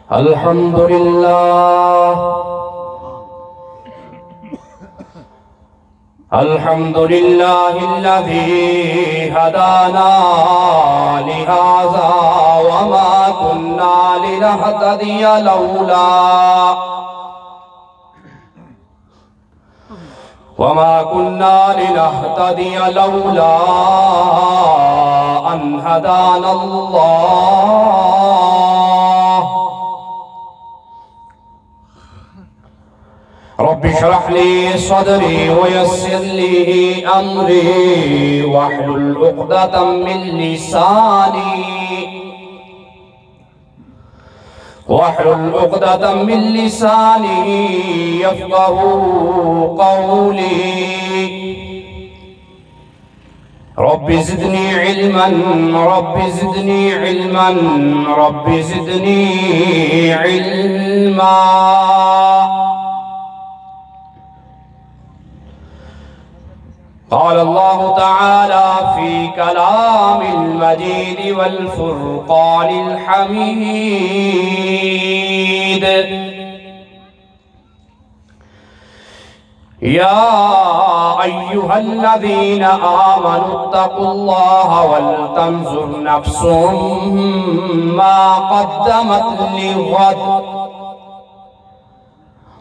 अल्हम्दुलिल्लाहिल्लज़ी हदाना लिहाज़ा वमा कुन्ना लिनहतदिया लौला अन हदानल्लाह। Rabbi इश्रह ली सदरी वयस्सिर ली अमरी वहलुल उक़दतम मिन लिसानी यफ़क़हू क़ौली। Rabbi ज़िदनी इल्मन rabbi ज़िदनी इल्मन rabbi ज़िदनी इल्मा। क़ाल अल्लाहु तआला फ़ी कलामिल मजीद वल फ़ुरक़ानिल हमीद। या अय्युहल्लज़ीना आमनुत्तक़ुल्लाहा वल तंज़ुर नफ़्सुम मा क़द्दमत लिग़द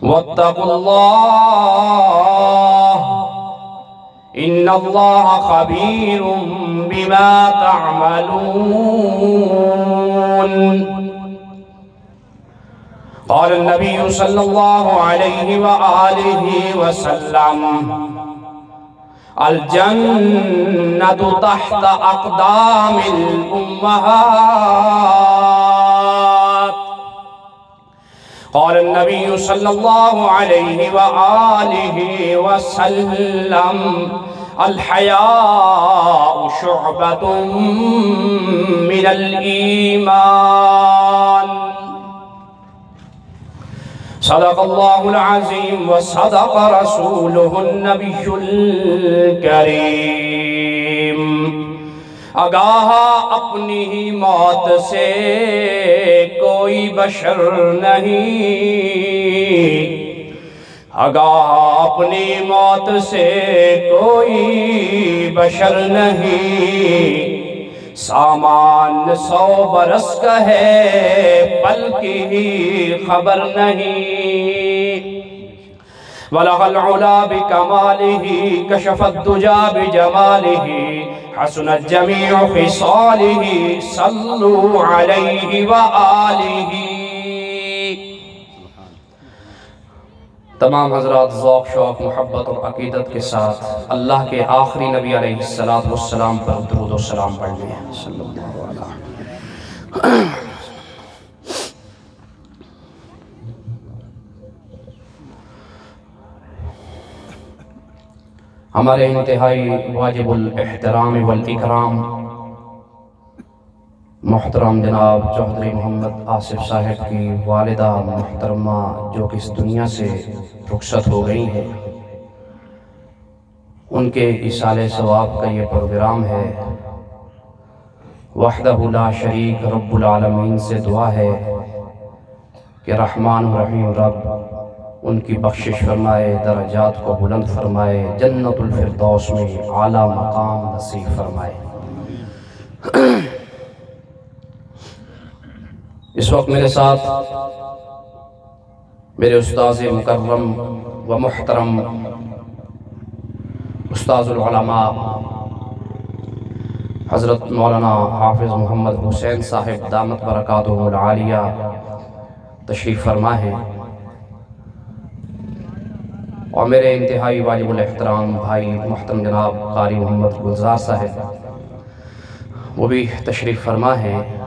वत्तक़ुल्लाह इन्नल्लाह ख़बीरुम बिमा तअमलून। क़ाल नबी सल्लल्लाहु अलैहि व आलिहि वसल्लम अल जन्नतु तहत अक़दामिल उम्महात। क़ाल नबी सल्लल्लाहु अलैहि व आलिहि वसल्लम अल हयाउ शुअबतुम मिनल ईमान। सदक़ल्लाहुल अज़ीम व सदक़ रसूलुहुन नबियुल करीम। आगाह अपनी ही मौत से कोई बशर नहीं, आगाह अपनी मौत से कोई बशर नहीं। सामान 100 बरस का है पल की ही खबर नहीं। वलहल उला बिकमालिही कशफत दुजा बिजमालिही हसनत जमीउ खिसालिही सल्लु अलैहि व आलिही। तमाम हज़रात ज़ौक़ शौक़ मोहब्बत और अक़ीदत के साथ अल्लाह के आखिरी नबी अलैहिस्सलातु वस्सलाम पर दुरूद व सलाम पढ़ने हैं। सल्लल्लाहु अलैहि। हमारे इंतहाई वाजिबुल एहतराम वल इकराम मोहतरम जनाब चौधरी मोहम्मद आसिफ साहब की वालिदा मोहतरमा जो कि इस दुनिया से रुखसत हो गई हैं, उनके इसाले सवाब का ये प्रोग्राम है। वहदहु ला शरीक रब्बुल आलमीन से दुआ है कि रहमान रहीम रब उनकी बख्शिश फरमाए, दरजात को बुलंद फरमाए, जन्नतुल फिरदौस में आला मकाम नसीब फरमाए। इस वक्त मेरे साथ मेरे उस्ताज़ मुकर्रम व मुहतरम उस्ताज़ुल उलमा हज़रत मौलाना हाफिज़ मोहम्मद हुसैन साहिब दामत बरकातुहुल आलिया तशरीफ़ फरमा है, और मेरे इंतहाई वाजिबुल एहतराम भाई मोहतरम जनाब कारी मोहम्मद गुलजार साहिब वो भी तशरीफ़ फरमा है।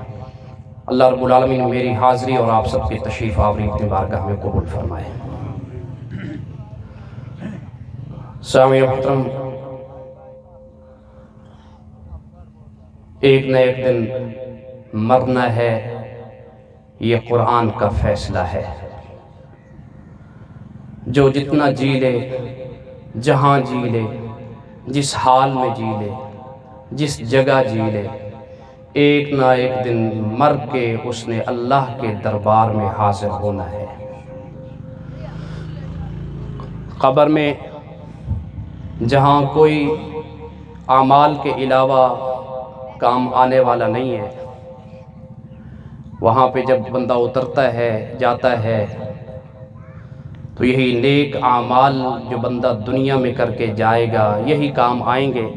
अल्लाह रब्बुल आलमीन मेरी हाज़री और आप सबकी तशरीफ़ आवरी अपनी बारगाह में कबूल फरमाए। सामीन मोहतरम, एक न एक दिन मरना है, ये कुरान का फैसला है। जो जितना जी ले, जहाँ जी ले, जिस हाल में जी ले, जिस जगह जी ले, एक ना एक दिन मर के उसने अल्लाह के दरबार में हाजिर होना है। क़ब्र में जहाँ कोई आमाल के अलावा काम आने वाला नहीं है, वहाँ पे जब बंदा उतरता है, जाता है, तो यही नेक आमाल जो बंदा दुनिया में करके जाएगा यही काम आएंगे।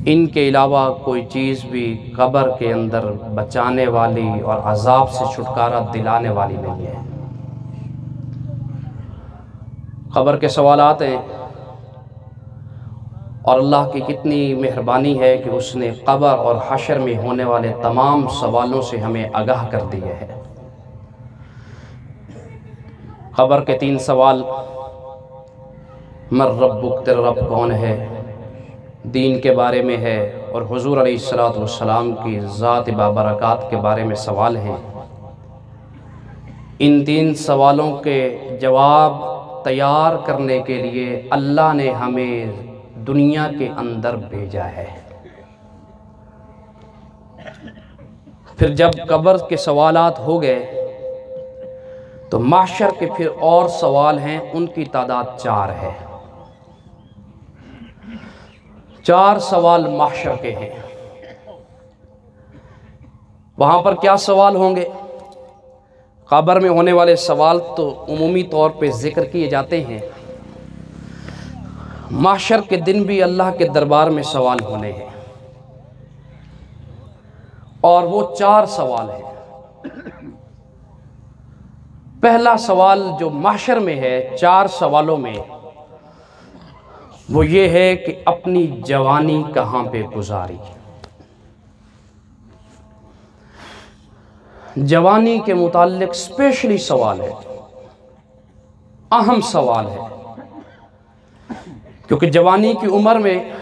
इनके अलावा कोई चीज़ भी क़ब्र के अंदर बचाने वाली और अज़ाब से छुटकारा दिलाने वाली नहीं है। क़ब्र के सवालात हैं और अल्लाह की कितनी मेहरबानी है कि उसने क़ब्र और हशर में होने वाले तमाम सवालों से हमें आगाह कर दिया है। क़ब्र के 3 सवाल, मर रब्बुक, तेरा रब कौन है, दीन के बारे में है, और हुज़ूर अलैहिस्सलातु वस्सलाम की ज़ात बाबरकात के बारे में सवाल हैं। इन 3 सवालों के जवाब तैयार करने के लिए अल्लाह ने हमें दुनिया के अंदर भेजा है। फिर जब क़ब्र के सवालात हो गए तो माशर के फिर और सवाल हैं, उनकी तादाद 4 है। 4 सवाल माशर के हैं। वहाँ पर क्या सवाल होंगे? क़ब्र में होने वाले सवाल तो उमूमी तौर पे ज़िक्र किए जाते हैं। माशर के दिन भी अल्लाह के दरबार में सवाल होने हैं, और वो 4 सवाल हैं। पहला सवाल जो माशर में है 4 सवालों में, वो ये है कि अपनी जवानी कहाँ पे गुजारी। जवानी के मुताल्लिक स्पेशली सवाल है, अहम सवाल है, क्योंकि जवानी की उम्र में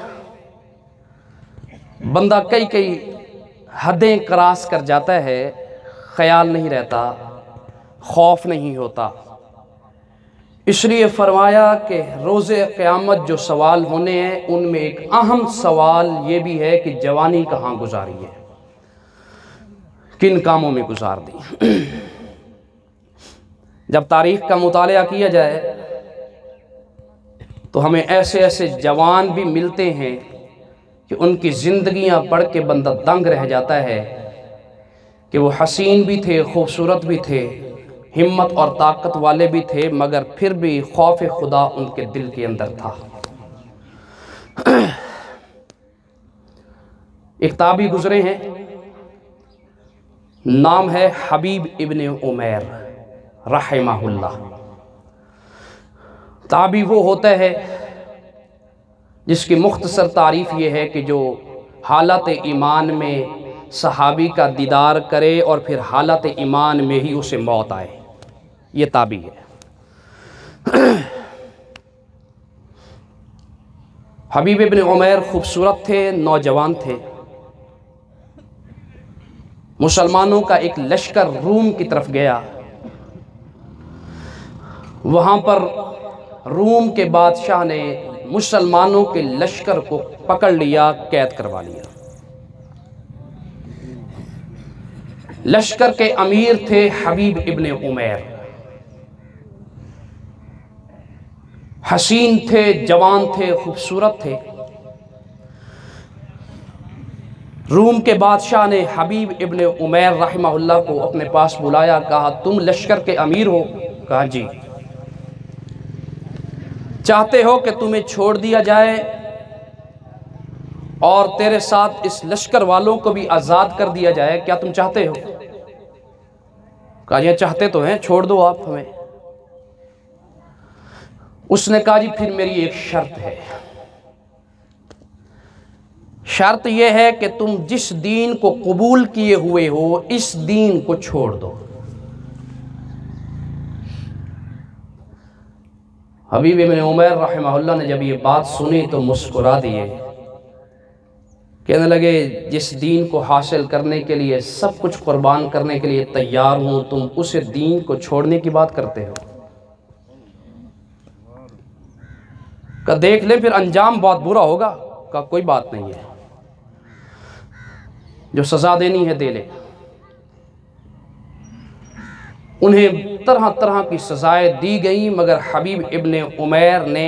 बंदा कई हदें क्रॉस कर जाता है, ख्याल नहीं रहता, खौफ नहीं होता। इसलिए फरमाया कि रोज़े क़यामत जो सवाल होने हैं उनमें एक अहम सवाल ये भी है कि जवानी कहाँ गुजारी है, किन कामों में गुजार दी। जब तारीख़ का मुतालिया किया जाए तो हमें ऐसे ऐसे जवान भी मिलते हैं कि उनकी ज़िंदगियां पढ़ के बंदा दंग रह जाता है कि वो हसीन भी थे, खूबसूरत भी थे, हिम्मत और ताकत वाले भी थे, मगर फिर भी खौफ खुदा उनके दिल के अंदर था। एक ताबी गुजरे हैं, नाम है हबीब इब्ने उमैर रहमहुल्लाह। ताबी वो होता है जिसकी मुख्तसर तारीफ़ ये है कि जो हालत ईमान में सहाबी का दीदार करे और फिर हालत ईमान में ही उसे मौत आए, ये ताबी है। हबीब इब्ने उमैर खूबसूरत थे, नौजवान थे। मुसलमानों का एक लश्कर रूम की तरफ गया, वहाँ पर रूम के बादशाह ने मुसलमानों के लश्कर को पकड़ लिया, कैद करवा लिया। लश्कर के अमीर थे हबीब इब्ने उमैर, हसीन थे, जवान थे, खूबसूरत थे। रूम के बादशाह ने हबीब इब्ने उमैर रहमहुल्लाह को अपने पास बुलाया, कहा तुम लश्कर के अमीर हो? कहा जी। चाहते हो कि तुम्हें छोड़ दिया जाए और तेरे साथ इस लश्कर वालों को भी आज़ाद कर दिया जाए, क्या तुम चाहते हो? कहा ये चाहते तो हैं, छोड़ दो आप हमें। उसने कहा जी फिर मेरी एक शर्त है। शर्त यह है कि तुम जिस दीन को कबूल किए हुए हो इस दीन को छोड़ दो। हबीब इब्ने उमैर रहमहुल्लाह ने जब ये बात सुनी तो मुस्कुरा दिए, कहने लगे जिस दीन को हासिल करने के लिए सब कुछ कुर्बान करने के लिए तैयार हूं, तुम उस दीन को छोड़ने की बात करते हो? का देख ले फिर अंजाम बहुत बुरा होगा। का कोई बात नहीं है। जो सज़ा देनी है दे ले। उन्हें तरह तरह की सज़ाएं दी गई, मगर हबीब इब्ने उमैर ने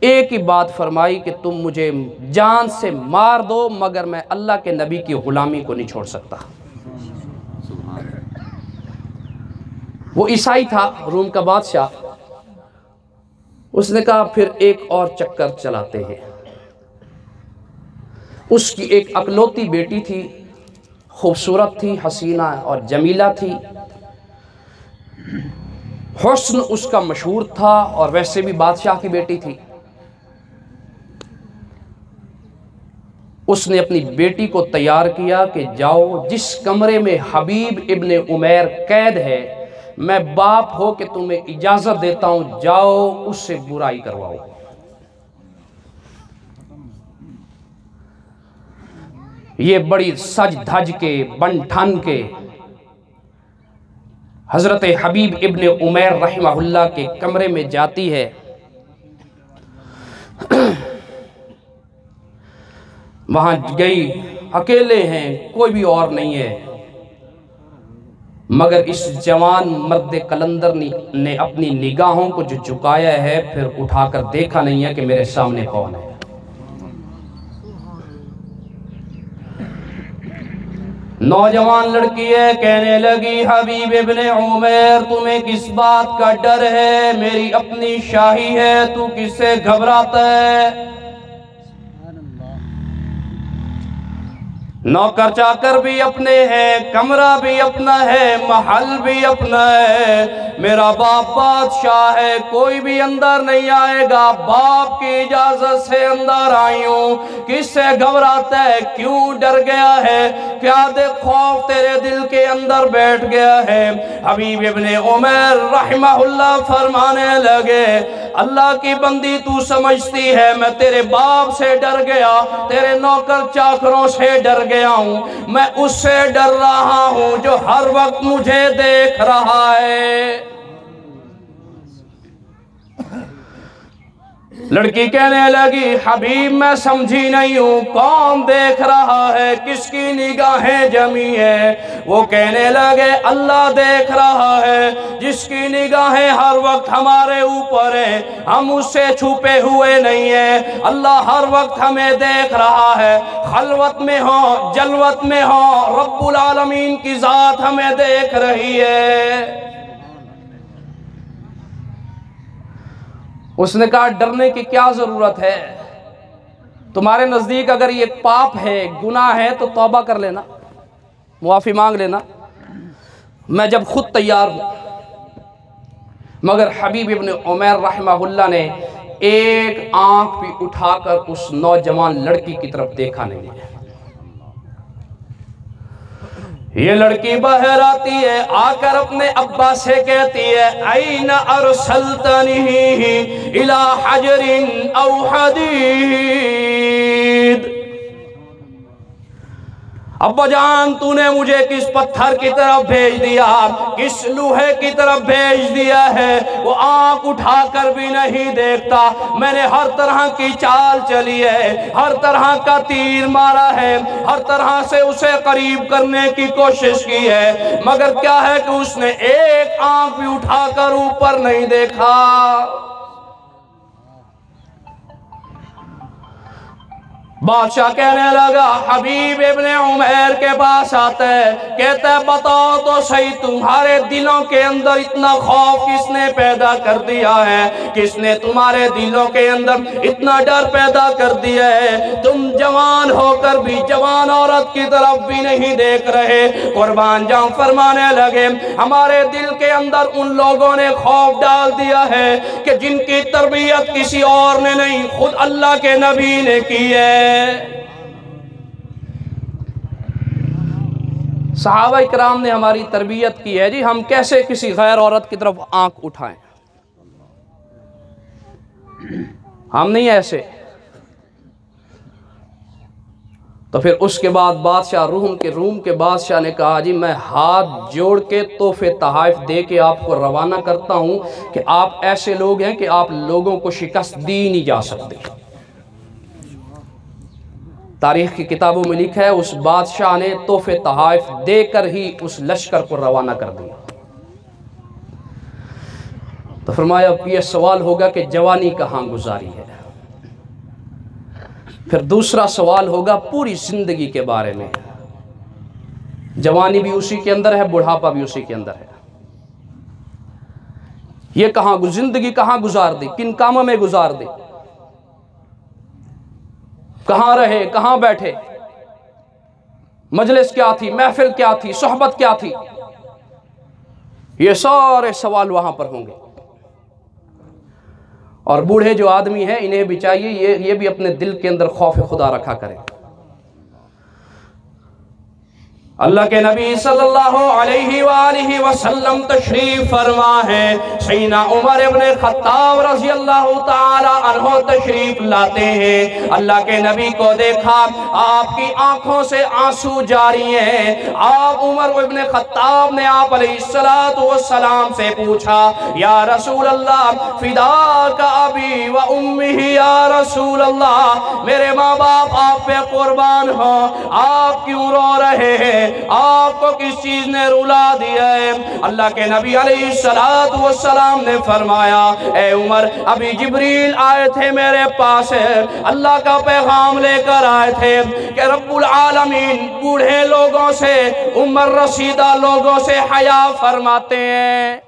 एक ही बात फरमाई कि तुम मुझे जान से मार दो, मगर मैं अल्लाह के नबी की ग़ुलामी को नहीं छोड़ सकता। वो ईसाई था, रूम का बादशाह। उसने कहा फिर एक और चक्कर चलाते हैं। उसकी एक अकलौती बेटी थी, खूबसूरत थी, हसीना और जमीला थी, हुस्न उसका मशहूर था और वैसे भी बादशाह की बेटी थी। उसने अपनी बेटी को तैयार किया कि जाओ, जिस कमरे में हबीब इब्ने उमैर कैद है, मैं बाप हो के तुम्हें इजाज़त देता हूँ, जाओ उससे बुराई करवाओ। ये बड़ी सज धज के बन ठन के हज़रत हबीब इब्ने उमैर रहमहुल्लाह के कमरे में जाती है। वहाँ गई, अकेले हैं, कोई भी और नहीं है, मगर इस जवान मर्द कलंदर ने अपनी निगाहों को जो झुकाया है, फिर उठाकर देखा नहीं है कि मेरे सामने कौन है। नौजवान लड़की है, कहने लगी हबीब इब्ने उमैर तुम्हें किस बात का डर है? मेरी अपनी शाही है, तू किससे घबराता है? नौकर चाकर भी अपने हैं, कमरा भी अपना है, महल भी अपना है। मेरा बाप बादशाह है, कोई भी अंदर नहीं आएगा, बाप की इजाजत से अंदर आई हूँ। किससे घबराता है? क्यों डर गया है? क्या दे खौफ तेरे दिल के अंदर बैठ गया है? हबीब इब्ने उमैर रहमहुल्लाह फरमाने लगे, अल्लाह की बंदी तू समझती है मैं तेरे बाप से डर गया, तेरे नौकर चाकरों से डर गया हूँ, मैं उससे डर रहा हूँ जो हर वक्त मुझे देख रहा है। लड़की कहने लगी हबीब मैं समझी नहीं हूँ, कौन देख रहा है, किसकी निगाहें जमी है? वो कहने लगे अल्लाह देख रहा है, जिसकी निगाहें हर वक्त हमारे ऊपर है, हम उससे छुपे हुए नहीं है। अल्लाह हर वक्त हमें देख रहा है, खलवत में हो जलवत में हो, रब्बुल आलमीन की जात हमें देख रही है। उसने कहा डरने की क्या ज़रूरत है? तुम्हारे नज़दीक अगर ये पाप है, गुनाह है, तो तौबा कर लेना, मुआफ़ी मांग लेना, मैं जब खुद तैयार हूँ। मगर हबीब इब्ने उमैर रहमहुल्लाह ने एक आंख भी उठाकर उस नौजवान लड़की की तरफ देखा नहीं है। ये लड़की बाहर आती है, आकर अपने अब्बा से कहती है ऐन अरसलतनी इला हजरिन औ हदीद, अब्बा जान तूने मुझे किस पत्थर की तरफ भेज दिया, किस लोहे की तरफ भेज दिया है? वो आंख उठाकर भी नहीं देखता। मैंने हर तरह की चाल चली है, हर तरह का तीर मारा है, हर तरह से उसे करीब करने की कोशिश की है, मगर क्या है कि उसने एक आंख भी उठाकर ऊपर नहीं देखा। बादशाह कहने लगा, हबीब इब्ने उमैर के पास आता है, कहता है बताओ तो सही तुम्हारे दिलों के अंदर इतना खौफ किसने पैदा कर दिया है? किसने तुम्हारे दिलों के अंदर इतना डर पैदा कर दिया है? तुम जवान होकर भी जवान औरत की तरफ भी नहीं देख रहे। कुर्बान जाऊं फरमाने लगे, हमारे दिल के अंदर उन लोगों ने खौफ डाल दिया है कि जिनकी तरबियत किसी और ने नहीं, खुद अल्लाह के नबी ने की है। सहाबा इकराम ने हमारी तरबियत की है जी, हम कैसे किसी गैर औरत की तरफ आंख उठाएं? हम नहीं ऐसे। तो फिर उसके बाद बादशाह रूम के बादशाह ने कहा जी मैं हाथ जोड़ के तोहफे तहाइफ दे के आपको रवाना करता हूं कि आप ऐसे लोग हैं कि आप लोगों को शिकस्त दी नहीं जा सकते। तारीख़ की किताबों में लिखा है उस बादशाह ने तोहफे तहाइफ देकर ही उस लश्कर को रवाना कर दिया। तो फरमाया अब ये सवाल होगा कि जवानी कहाँ गुजारी है। फिर दूसरा सवाल होगा पूरी ज़िंदगी के बारे में। जवानी भी उसी के अंदर है, बुढ़ापा भी उसी के अंदर है। ये कहाँ ज़िंदगी कहाँ गुजार दी, किन कामों में गुजार दी, कहाँ रहे, कहाँ बैठे, मजलिस क्या थी, महफिल क्या थी, सोहबत क्या थी, ये सारे सवाल वहां पर होंगे। और बूढ़े जो आदमी हैं इन्हें भी चाहिए ये भी अपने दिल के अंदर खौफ खुदा रखा करें। अल्लाह के नबी सल्लल्लाहु अलैहि वसल्लम तशरीफ फरमा है। सैयदना उमर इब्ने खत्ताब रज़ी अल्लाह ताला अन्हु तशरीफ लाते हैं। अल्लाह के नबी को देखा, आपकी आंखों से आंसू जारी हैं। आप उमर इब्ने खत्ताब ने आप अलैहिस्सलातु वस्सलाम से पूछा, या रसूल अल्लाह फिदाका अबी व उम्मी, या रसूल अल्लाह मेरे माँ बाप आप पे कुर्बान हो, आप क्यों रो रहे हैं, आपको किस चीज ने रुला दिया है। अल्लाह के नबी अलैहिस्सलातु वस्सलाम ने फरमाया, ए उमर अभी जिब्रील आए थे मेरे पास, अल्लाह का पैगाम लेकर आए थे कि रब्बुल आलमीन बूढ़े लोगों से, उम्र रसीदा लोगों से हया फरमाते हैं।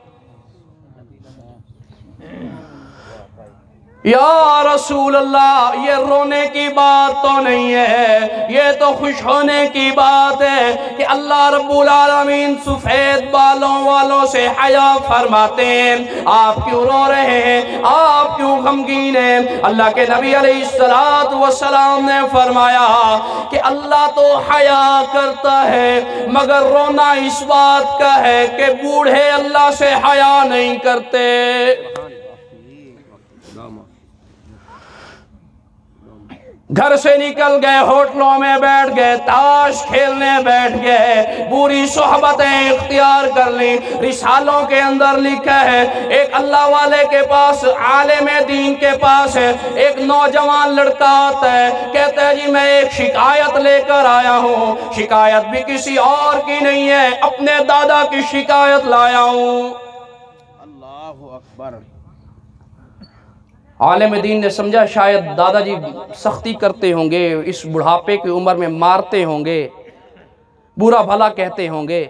या रसूल अल्लाह ये रोने की बात तो नहीं है, ये तो खुश होने की बात है कि अल्लाह रब्बुल आलमीन सफ़ेद बालों वालों से हया फरमाते हैं। आप क्यों रो रहे हैं, आप क्यों गमगीन हैं। अल्लाह के नबी अलैहिस्सलातु वस्सलाम ने फरमाया कि अल्लाह तो हया करता है, मगर रोना इस बात का है कि बूढ़े अल्लाह से हया नहीं करते। घर से निकल गए, होटलों में बैठ गए, ताश खेलने बैठ गए, बुरी सोहबतें इख्तियार कर ली। रिसालों के अंदर लिखा है, एक अल्लाह वाले के पास, आलिम दीन के पास एक नौजवान लड़का आता है, कहता है जी मैं एक शिकायत लेकर आया हूँ। शिकायत भी किसी और की नहीं है, अपने दादा की शिकायत लाया हूँ। अल्लाहु अकबर। आलिम दीन ने समझा शायद दादाजी सख्ती करते होंगे, इस बुढ़ापे की उम्र में मारते होंगे, बुरा भला कहते होंगे।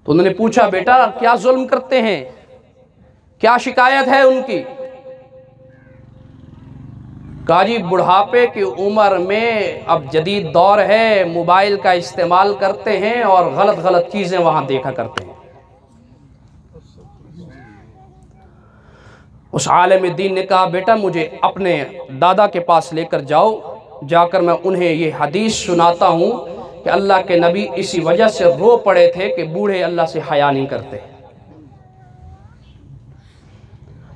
तो उन्होंने पूछा, बेटा क्या जुल्म करते हैं, क्या शिकायत है उनकी। कहा जी बुढ़ापे की उम्र में अब जदीद दौर है, मोबाइल का इस्तेमाल करते हैं और गलत गलत चीज़ें वहाँ देखा करते हैं। उस आलिम दीन ने कहा, बेटा मुझे अपने दादा के पास लेकर जाओ, जाकर मैं उन्हें ये हदीस सुनाता हूँ कि अल्लाह के नबी इसी वजह से रो पड़े थे कि बूढ़े अल्लाह से हया नहीं करते।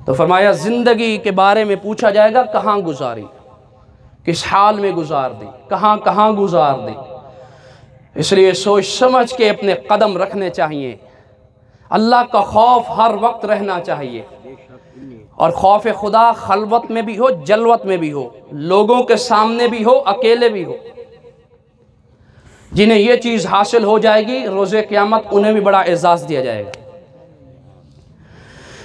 तो फरमाया ज़िंदगी के बारे में पूछा जाएगा, कहाँ गुजारी, किस हाल में गुजार दी, कहाँ कहाँ गुजार दी। इसलिए सोच समझ के अपने कदम रखने चाहिए। अल्लाह का खौफ हर वक्त रहना चाहिए, और खौफ खुदा खलवत में भी हो, जलवत में भी हो, लोगों के सामने भी हो, अकेले भी हो। जिन्हें ये चीज़ हासिल हो जाएगी, रोज़े क़यामत उन्हें भी बड़ा एजाज़ दिया जाएगा।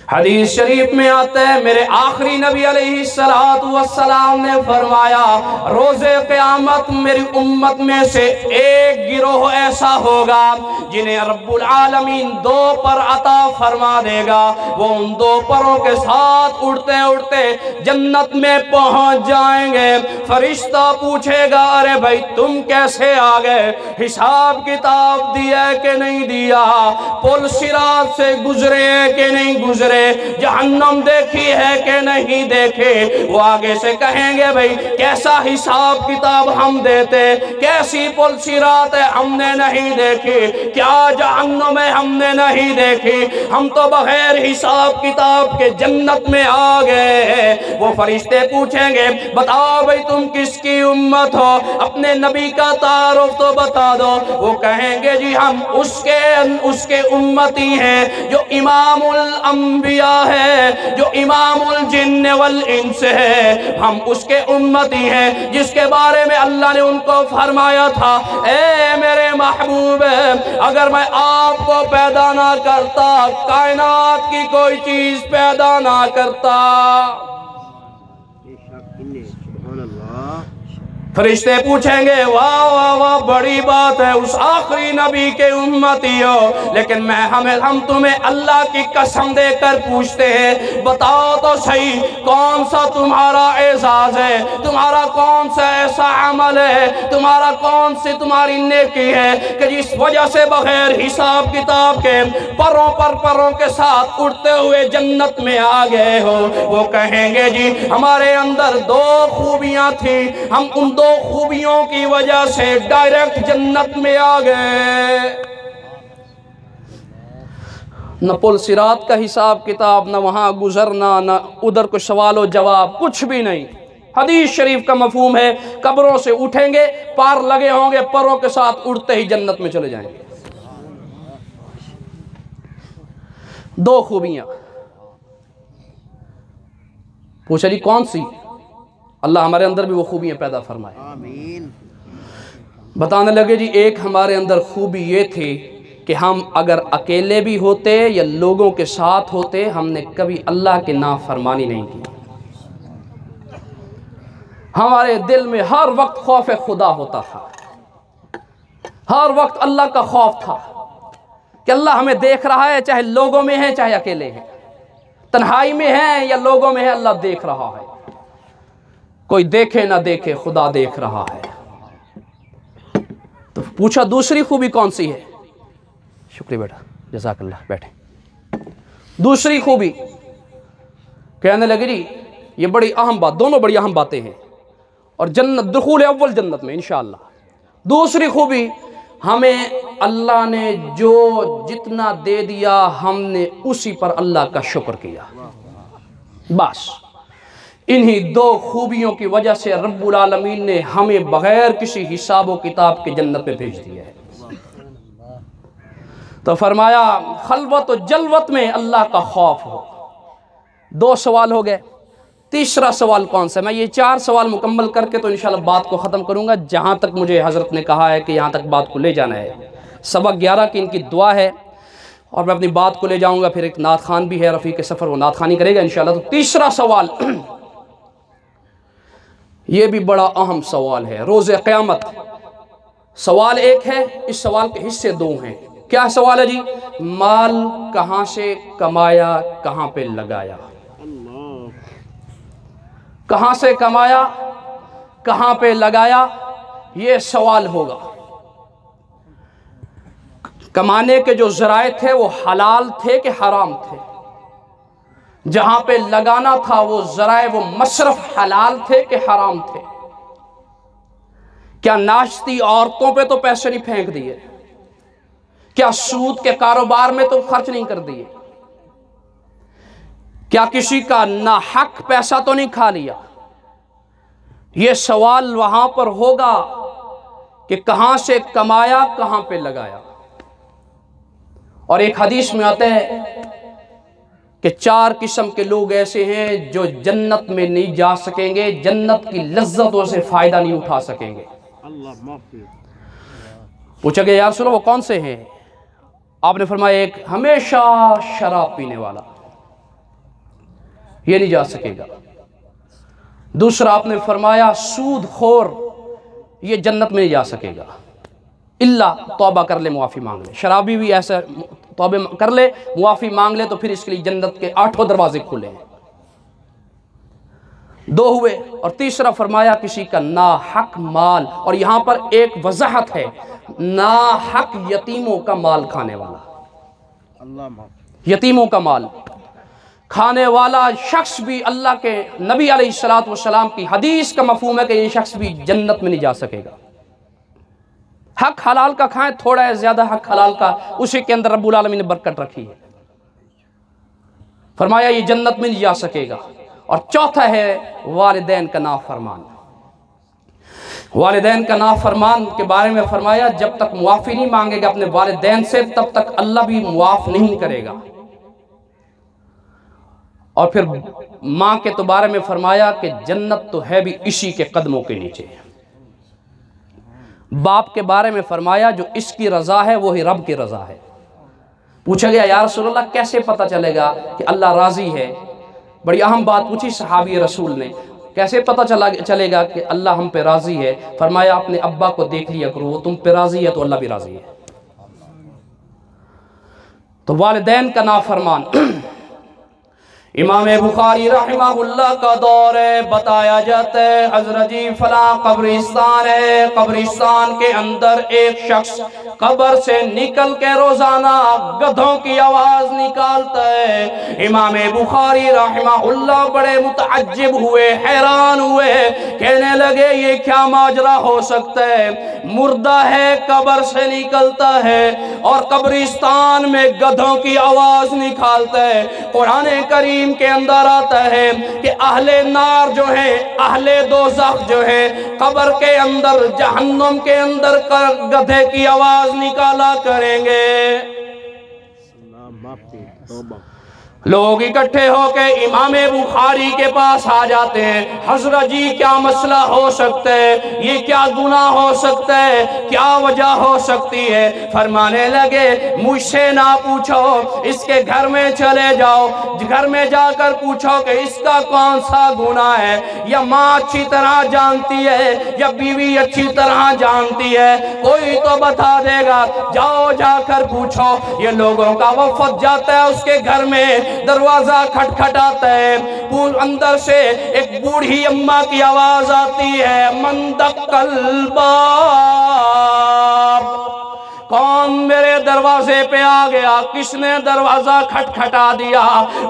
हदीस शरीफ में आता है, मेरे आखिरी नबी अलैहिस्सलातु वस्सलाम ने फरमाया, रोज़े क़यामत मेरी उम्मत में से एक गिरोह ऐसा होगा जिन्हें रब्बुल आलमीन दो पर अता फरमा देगा। वो उन दो परों के साथ उड़ते उड़ते जन्नत में पहुंच जाएंगे। फरिश्ता पूछेगा, अरे भाई तुम कैसे आ गए, हिसाब किताब दिया कि नहीं दिया, पुल सिरात से गुजरे कि नहीं गुजरे, जहन्नम देखी है कि नहीं देखे। वो आगे से कहेंगे, भाई कैसा हिसाब किताब हम देते, कैसी पुल सिरात है हमने नहीं देखी, क्या जहन्नम है हमने नहीं देखी, हम तो बगैर हिसाब किताब के जन्नत में आ गए। वो फरिश्ते पूछेंगे, बताओ भाई तुम किसकी उम्मत हो, अपने नबी का तारुफ तो बता दो। वो कहेंगे जी हम उसके उम्मती हैं जो इमामुल अंबिया है, जो इमामुल जिन्न वल इंस है, हम उसके उम्मती हैं जिसके बारे में अल्लाह ने उनको फरमाया था, ए मेरे महबूब, अगर मैं आपको पैदा ना करता, कायनात की कोई चीज पैदा ना करता। फरिश्ते पूछेंगे, वाह वाह वाह, बड़ी बात है, उस आखिरी नबी के उम्मती हो, लेकिन हम तुम्हें अल्लाह की कसम देकर पूछते हैं, बताओ तो सही, कौन सा तुम्हारा एजाज है, तुम्हारा कौन सा ऐसा अमल है, तुम्हारा कौन सी तुम्हारी नेकी है कि जिस वजह से बगैर हिसाब किताब के परों के साथ उड़ते हुए जन्नत में आ गए हो। वो कहेंगे, जी हमारे अंदर दो खूबियां थी, हम उन दो खूबियों की वजह से डायरेक्ट जन्नत में आ गए। न पुल सिरात का हिसाब किताब, न वहां गुजरना, न उधर कोई सवाल जवाब, कुछ भी नहीं। हदीस शरीफ का मफहूम है, कब्रों से उठेंगे, पार लगे होंगे, परों के साथ उड़ते ही जन्नत में चले जाएंगे। दो खूबियां। पूछा, जी कौन सी? अल्लाह हमारे अंदर भी वो खूबियां पैदा फरमाए। आमीन। बताने लगे, जी एक हमारे अंदर खूबी ये थी कि हम अगर अकेले भी होते या लोगों के साथ होते, हमने कभी अल्लाह के नाफरमानी नहीं की। हमारे दिल में हर वक्त खौफ खुदा होता था, हर वक्त अल्लाह का खौफ था कि अल्लाह हमें देख रहा है, चाहे लोगों में है चाहे अकेले हैं, तन्हाई में है या लोगों में है, अल्लाह देख रहा है। कोई देखे ना देखे, खुदा देख रहा है। तो पूछा, दूसरी खूबी कौन सी है? शुक्रिया बेटा, जज़ाकल्लाह, बैठे। दूसरी खूबी कहने लगे, जी ये बड़ी अहम बात, दोनों बड़ी अहम बातें हैं, और जन्नत दुखूल अव्वल जन्नत में इंशाअल्लाह। दूसरी खूबी, हमें अल्लाह ने जो जितना दे दिया, हमने उसी पर अल्लाह का शुक्र किया। बस इन्हीं दो खूबियों की वजह से रब्बुल आलमीन ने हमें बगैर किसी हिसाब व किताब के जन्नत में भेज दिया है। तो फरमाया, खलवत और जलवत में अल्लाह का खौफ हो। दो सवाल हो गए। तीसरा सवाल कौन सा? मैं ये 4 सवाल मुकम्मल करके तो इंशाल्लाह बात को ख़त्म करूँगा, जहाँ तक मुझे हज़रत ने कहा है कि यहाँ तक बात को ले जाना है। सबक 11 की इनकी दुआ है, और मैं अपनी बात को ले जाऊँगा। फिर एक नात खान भी है, रफ़ीक सफ़र, वो नात खानी करेगा इंशाल्लाह। तो तीसरा सवाल ये भी बड़ा अहम सवाल है, रोज़े क़यामत। सवाल एक है, इस सवाल के हिस्से 2 हैं। क्या सवाल है जी? माल कहाँ से कमाया, कहाँ पे लगाया? कहाँ से कमाया, कहाँ पे लगाया, ये सवाल होगा। कमाने के जो ज़राए थे वो हलाल थे कि हराम थे? जहाँ पे लगाना था वो ज़राए, वो मसरफ हलाल थे कि हराम थे? क्या नाचती औरतों पे तो पैसे नहीं फेंक दिए? क्या सूद के कारोबार में तो खर्च नहीं कर दिए? क्या किसी का ना हक पैसा तो नहीं खा लिया? ये सवाल वहां पर होगा कि कहां से कमाया, कहां पे लगाया। और एक हदीस में आता है कि 4 किस्म के लोग ऐसे हैं जो जन्नत में नहीं जा सकेंगे, जन्नत की लज्जतों से फायदा नहीं उठा सकेंगे। पूछा गया, यार सुनो वो कौन से हैं? आपने फरमाया, एक हमेशा शराब पीने वाला, ये नहीं जा सकेगा। दूसरा आपने फरमाया सूदखोर, ये जन्नत में नहीं जा सकेगा, इल्ला तौबा कर ले, मुआफ़ी मांग ले। शराबी भी ऐसा तौबे कर ले, मुआफ़ी मांग ले, तो फिर इसके लिए जन्नत के 8 दरवाजे खुले हैं। 2 हुए। और तीसरा फरमाया किसी का ना हक माल, और यहाँ पर एक वजाहत है, ना हक यतीमों का माल खाने वाला। यतीमों का माल खाने वाला शख्स भी अल्लाह के नबी अलैहिस्सलातु वस्सलाम की हदीस का मफहूम है कि ये शख्स भी जन्नत में नहीं जा सकेगा। हक हलाल का खाएं, थोड़ा है ज़्यादा हक हलाल का, उसी के अंदर रब्बुल आलमीन ने बरकत रखी है। फरमाया ये जन्नत में नहीं जा सकेगा। और चौथा है वालिदैन का नाफरमान। वालिदैन का नाफरमान के बारे में फरमाया, जब तक मुआफ़ी नहीं मांगेगा अपने वालिदैन से, तब तक अल्लाह भी मुआफ़ नहीं करेगा। और फिर माँ के तो बारे में फरमाया कि जन्नत तो है भी इसी के कदमों के नीचे। बाप के बारे में फरमाया जो इसकी रज़ा है वही रब की रज़ा है। पूछा गया या रसूलल्लाह कैसे पता चलेगा कि अल्लाह राज़ी है? बड़ी अहम बात पूछी सहाबी रसूल ने, कैसे पता चलेगा कि अल्लाह हम पे राज़ी है? फरमाया अपने अब्बा को देख लिया करो, वो तुम पे राज़ी है तो अल्लाह भी राज़ी है। तो वालिदैन का नाफरमान इमाम बुखारी रहमहुल्लाह का दौर है। बताया जाता है हजरत जी फला कब्रिस्तान है, कब्रिस्तान के अंदर एक शख्स कब्र से निकल के रोजाना गधों की आवाज निकालता है। इमाम बुखारी रहमहुल्लाह बड़े मुतअज्जिब हुए, हैरान हुए, कहने लगे ये क्या माजरा हो सकता है? मुर्दा है कब्र से निकलता है और कब्रिस्तान में गधों की आवाज निकालता है। कुरान करीम के अंदर आता है कि अहले नार जो है, अहले दोज़ख जो है, कब्र के अंदर जहन्नम के अंदर गधे की आवाज निकाला करेंगे। लोग इकट्ठे होकर इमाम बुखारी के पास आ जाते हैं। हजरत जी क्या मसला हो सकता है? ये क्या गुनाह हो सकता है? क्या वजह हो सकती है? फरमाने लगे मुझसे ना पूछो, इसके घर में चले जाओ, घर में जाकर पूछो कि इसका कौन सा गुनाह है। या माँ अच्छी तरह जानती है या बीवी अच्छी तरह जानती है, कोई तो बता देगा। जाओ जाकर पूछो। ये लोगों का वफद जाता है उसके घर में, दरवाजा खटखटाता है, अंदर से एक बूढ़ी अम्मा की आवाज आती है, मंदक्कल बाब, कौन मेरे दरवाजे पे आ गया? किसने दरवाजा खटखटा दिया?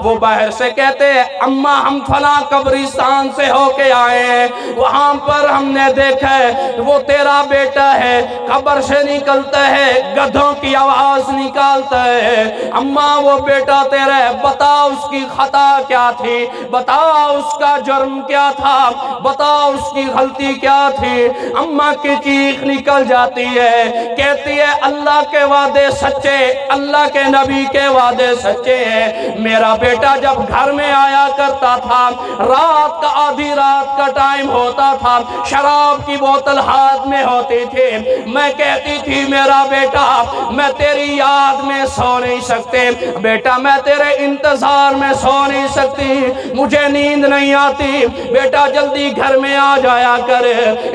वो बाहर से कहते हैं अम्मा हम फला कब्रिस्तान से होके आए हैं, वहां पर हमने देखा है वो तेरा बेटा है, कब्र से निकलता है, गधों की आवाज निकालता है। अम्मा वो बेटा तेरा है, बता उसकी खता क्या थी, बता उसका जुर्म क्या था, बता उसकी गलती क्या थी। अम्मा की चीख निकल जाती है, कहती है अल्लाह के वादे सच्चे, अल्लाह के नबी के वादे सच्चे हैं। मेरा बेटा जब घर में आया करता था, रात का आधी रात का टाइम होता था, शराब की बोतल हाथ में होती थी, मैं कहती थी मेरा बेटा मैं तेरी याद में सो नहीं सकते, बेटा मैं तेरे इंतजार में सो नहीं सकती, मुझे नींद नहीं आती, बेटा जल्दी घर में आ जाया कर,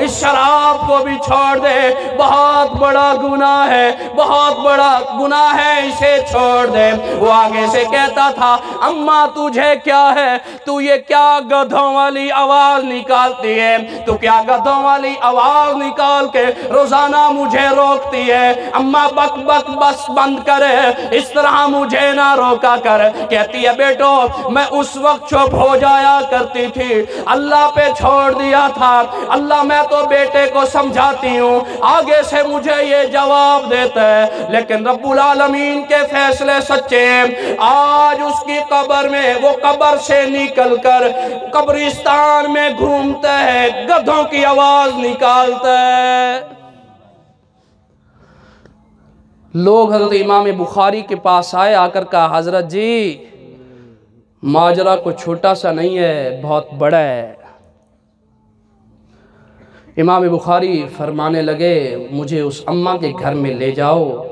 इस शराब को भी छोड़ दे, बहुत बड़ा गुनाह है, बहुत बड़ा गुनाह है, इसे छोड़ दे। वो आगे से कहता था अम्मा तुझे क्या है, तू ये क्या गधों वाली आवाज निकालती है, तू क्या गधों वाली आवाज निकाल के रोजाना मुझे रोकती है। अम्मा बक बक बस बंद कर, इस तरह मुझे ना रोका कर। कहती है बेटो मैं उस वक्त चुप हो जाया करती थी, अल्लाह पे छोड़ दिया था, अल्लाह मैं तो बेटे को समझाती हूँ, आगे से मुझे ये जवाब देता है, लेकिन रब्बुल आलमीन के फैसले सच्चे हैं। आज उसकी कब्र में, वो कब्र से निकलकर कब्रिस्तान में घूमता है, गधों की आवाज निकालता है। लोग हजरत इमाम बुखारी के पास आए, आकर कहा हजरत जी माजरा को छोटा सा नहीं है, बहुत बड़ा है। इमाम बुखारी फरमाने लगे मुझे उस अम्मा के घर में ले जाओ,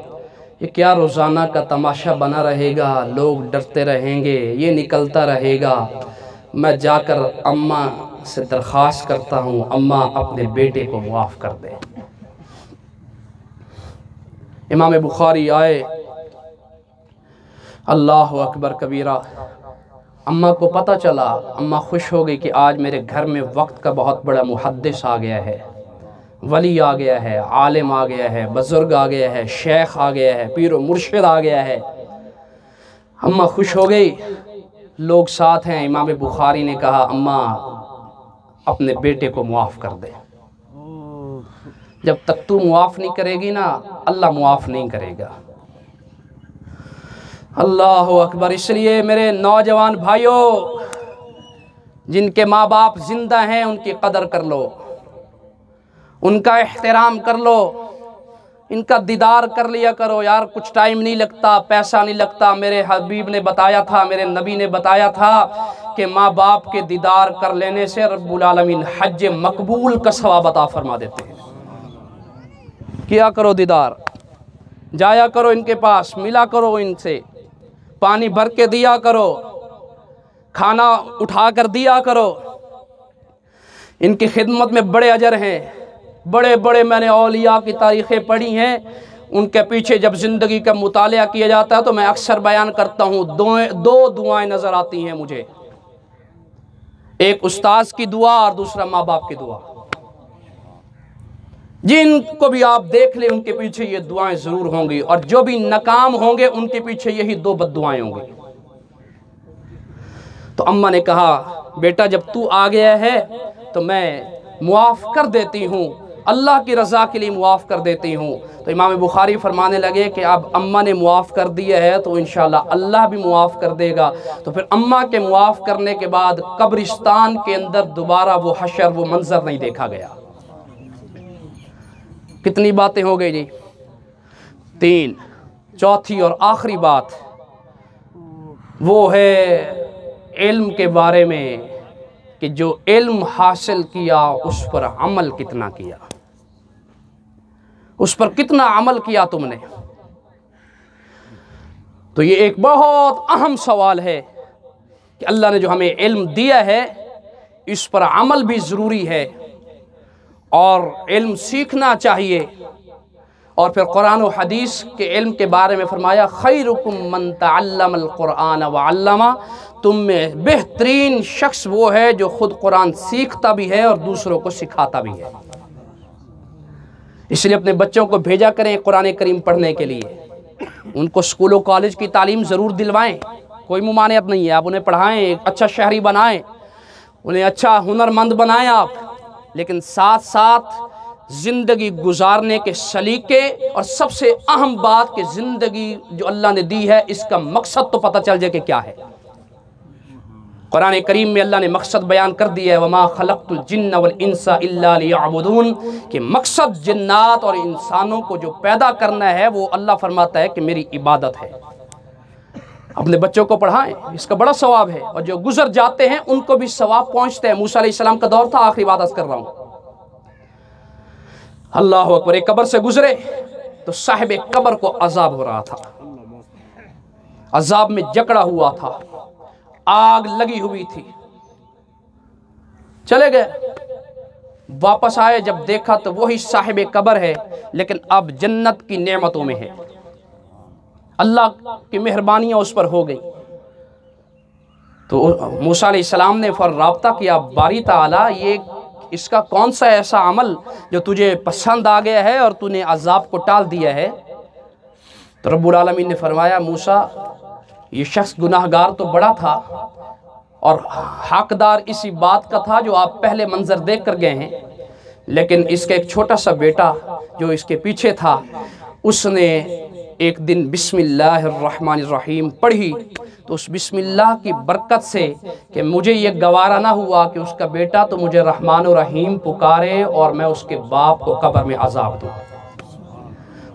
ये क्या रोज़ाना का तमाशा बना रहेगा, लोग डरते रहेंगे, ये निकलता रहेगा। मैं जाकर अम्मा से दरख्वास्त करता हूँ अम्मा अपने बेटे को माफ़ कर दे। इमाम बुखारी आए, अल्लाह अकबर कबीरा। अम्मा को पता चला, अम्मा खुश हो गई कि आज मेरे घर में वक्त का बहुत बड़ा मुहद्दिस आ गया है, वली आ गया है, आलिम आ गया है, बुजुर्ग आ गया है, शेख आ गया है, पीर व मुर्शिद आ गया है। अम्मा खुश हो गई, लोग साथ हैं। इमाम बुखारी ने कहा अम्मा अपने बेटे को मुआफ़ कर दे, जब तक तू मुआफ़ नहीं करेगी ना अल्लाह मुआफ़ नहीं करेगा। अल्लाह अकबर। इसलिए मेरे नौजवान भाइयों, जिनके माँ बाप जिंदा हैं उनकी कदर कर लो, उनका एहतराम कर लो। इनका दीदार कर लिया करो यार, कुछ टाइम नहीं लगता, पैसा नहीं लगता। मेरे हबीब ने बताया था, मेरे नबी ने बताया था कि माँ बाप के दीदार कर लेने से रब्बुल आलमीन हज मकबूल का सवाब अता फरमा देते हैं। किया करो दीदार, जाया करो इनके पास, मिला करो इनसे, पानी भर के दिया करो, खाना उठा कर दिया करो। इनकी खिदमत में बड़े अजर हैं। बड़े बड़े मैंने औलिया की तारीख़ें पढ़ी हैं, उनके पीछे जब ज़िंदगी का मुतालिया किया जाता है तो मैं अक्सर बयान करता हूँ, दो दुआएं नज़र आती हैं मुझे, एक उस्ताद की दुआ और दूसरा माँ बाप की दुआ। जिनको भी आप देख ले उनके पीछे ये दुआएं ज़रूर होंगी, और जो भी नाकाम होंगे उनके पीछे यही दो बद्दुआएं होंगी। तो अम्मा ने कहा, बेटा जब तू आ गया है तो मैं मुआफ़ कर देती हूँ, अल्लाह की रज़ा के लिए मुआफ़ कर देती हूँ। तो इमाम बुखारी फरमाने लगे कि अब अम्मा ने मुआफ़ कर दिया है तो इंशाअल्लाह अल्लाह भी मुआफ़ कर देगा। तो फिर अम्मा के मुआफ़ करने के बाद कब्रिस्तान के अंदर दोबारा वो हशर, वो मंज़र नहीं देखा गया। कितनी बातें हो गई जी? 3। चौथी और आखिरी बात वो है इल्म के बारे में कि जो इल्म हासिल किया उस पर अमल कितना किया, उस पर कितना अमल किया तुमने। तो ये एक बहुत अहम सवाल है कि अल्लाह ने जो हमें इल्म दिया है इस पर अमल भी ज़रूरी है, और इल्म सीखना चाहिए। और फिर कुरान और हदीस के इल्म के बारे में फरमाया, खैरुकुम मन तअल्लमल कुरान व अल्लमा, तुम में बेहतरीन शख्स वो है जो खुद कुरान सीखता भी है और दूसरों को सिखाता भी है। इसलिए अपने बच्चों को भेजा करें कुरान करीम पढ़ने के लिए, उनको स्कूलों कॉलेज की तालीम ज़रूर दिलवाएं, कोई मुमानियत नहीं है। आप उन्हें पढ़ाएं, एक अच्छा शहरी बनाएं, उन्हें अच्छा हुनरमंद बनाएं आप, लेकिन साथ साथ ज़िंदगी गुजारने के सलीके और सबसे अहम बात कि ज़िंदगी जो अल्लाह ने दी है इसका मकसद तो पता चल जाए कि क्या है। कुरान करीम में अल्लाह ने मकसद बयान कर दिया है, वमा खलक़तुल जिन्न वल इंसा इल्ला लियअबुदून, कि मकसद जिन्नात और इंसानों को जो पैदा करना है वो अल्लाह फरमाता है कि मेरी इबादत है। अपने बच्चों को पढ़ाएं, इसका बड़ा सवाब है, और जो गुजर जाते हैं उनको भी सवाब पहुँचते हैं। मूसा अलैहिस्सलाम का दौर था, आखिरी बात अर्ज़ कर रहा हूँ, अल्लाह अकबर, एक कब्र से गुजरे तो साहिब कब्र को अजाब हो रहा था, अजाब में जकड़ा हुआ था, आग लगी हुई थी। चले गए, वापस आए, जब देखा तो वही साहिब कब्र है, लेकिन अब जन्नत की नेमतों में है, अल्लाह की मेहरबानियां उस पर हो गई। तो मूसा अलैहिस्सलाम ने फिर राब्ता किया, बारी ताला ये इसका कौन सा ऐसा अमल जो तुझे पसंद आ गया है और तूने अजाब को टाल दिया है। तो रब्बुल आलमीन ने फरमाया, मूसा ये शख्स गुनाहगार तो बड़ा था और हकदार इसी बात का था जो आप पहले मंजर देख कर गए हैं, लेकिन इसका एक छोटा सा बेटा जो इसके पीछे था उसने एक दिन बिस्मिल्लाहिर्रहमानिर्रहीम पढ़ी, तो उस बिस्मिल्लाह की बरकत से कि मुझे ये गवारा ना हुआ कि उसका बेटा तो मुझे रहमान और रहीम पुकारे और मैं उसके बाप को कब्र में अजाब दूँ।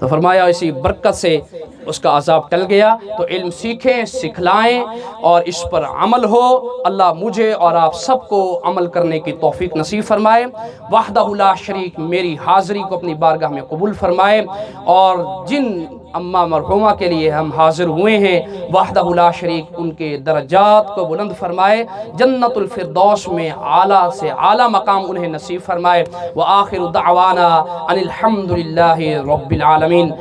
तो फरमाया इसी बरकत से उसका अजाब टल गया। तो इल्म सीखें, सिखलाएं और इस पर अमल हो। अल्लाह मुझे और आप सबको अमल करने की तौफीक नसीब फरमाए। वहदहु ला शरीक मेरी हाज़िरी को अपनी बारगाह में कबूल फरमाए, और जिन अम्मा मरहुमा के लिए हम हाजिर हुए हैं वहदहु ला शरीक उनके दर्जात को बुलंद फरमाए, जन्नतुल फिरदौस में आला से आला मकाम उन्हें नसीब फरमाए। व आखिरु दअवाना अनिल हम्दुलिल्लाहि रब्बिल आलमीन।